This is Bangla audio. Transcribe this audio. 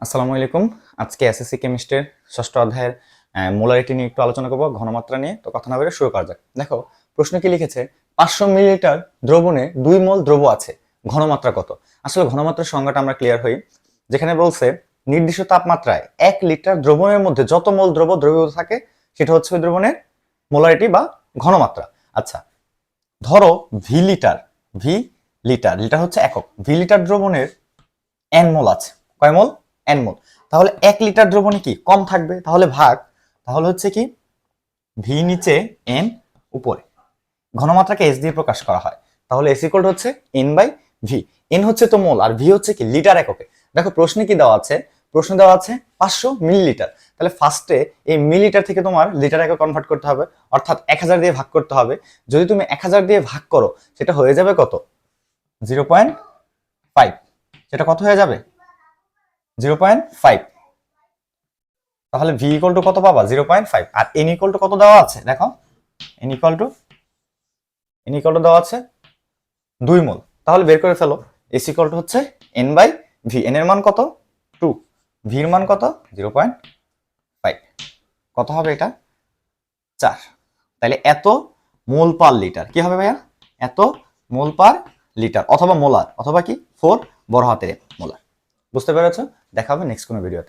আসসালামু আলাইকুম। আজকে এসএসসি কেমিস্ট্রির ষষ্ঠ অধ্যায়ের মোলারিটি নিয়ে একটু আলোচনা করব, ঘনমাত্রা নিয়ে। তো কথা না বলে শুরু করা যাক। দেখো, প্রশ্ন কি লিখেছে, 500 মিলিলিটার দ্রবণে 2 মোল দ্রব আছে, ঘনমাত্রা কত? আসলে ঘনমাত্রার সংজ্ঞাটা আমরা ক্লিয়ার হই। যেখানে বলছে নির্দিষ্ট তাপমাত্রায় 1 লিটার দ্রবণের মধ্যে যত মোল দ্রব দ্রবীভূত থাকে সেটা হচ্ছে ওই দ্রবণের মোলারিটি বা ঘনমাত্রা। আচ্ছা, ধরো ভি লিটার, লিটার হচ্ছে একক, ভি লিটার দ্রবণের এন মোল আছে। কয় মোল? এন মোল। তাহলে 1 লিটার দ্রবণে কি কম থাকবে? তাহলে ভাগ, তাহলে হচ্ছে কি ভি নিচে এন উপরে। ঘনমাত্রাকে এস দিয়ে প্রকাশ করা হয়, তাহলে এস ইকুয়াল হচ্ছে এন বাই ভি। এন হচ্ছে তো মোল আর ভি হচ্ছে কি লিটার এককে। দেখো প্রশ্নে কি দেওয়া আছে, প্রশ্ন দেওয়া আছে 500 মিলিলিটার। তাহলে ফার্স্টে এই মিলিলিটার থেকে তোমার লিটার একে কনভার্ট করতে হবে, অর্থাৎ 1000 দিয়ে ভাগ করতে হবে। যদি তুমি 1000 দিয়ে ভাগ করো সেটা হয়ে যাবে কত? 0.5। সেটা কত হয়ে যাবে? 0.5। তাহলে ভি ইকুয়াল টু কত পাবা? 0.5। আর এন ইকুয়াল টু কত দেওয়া আছে? দেখো, এন ইকুয়াল টু দেওয়া আছে 2 মোল। তাহলে বের করে ফেলো, এস ইকুয়াল টু হচ্ছে এন বাই ভি। এন এর মান কত? 2। ভি এর মান কত? 0.5। কত হবে এটা? 4। তাহলে এত মোল পার লিটার। কি হবে ভাইয়া? এত মোল পার লিটার, অথবা মোলার, অথবা কি 4 বড় হাতের মোলার। বুঝতে পেরেছো? দেখা হবে নেক্সট কোনো ভিডিওতে।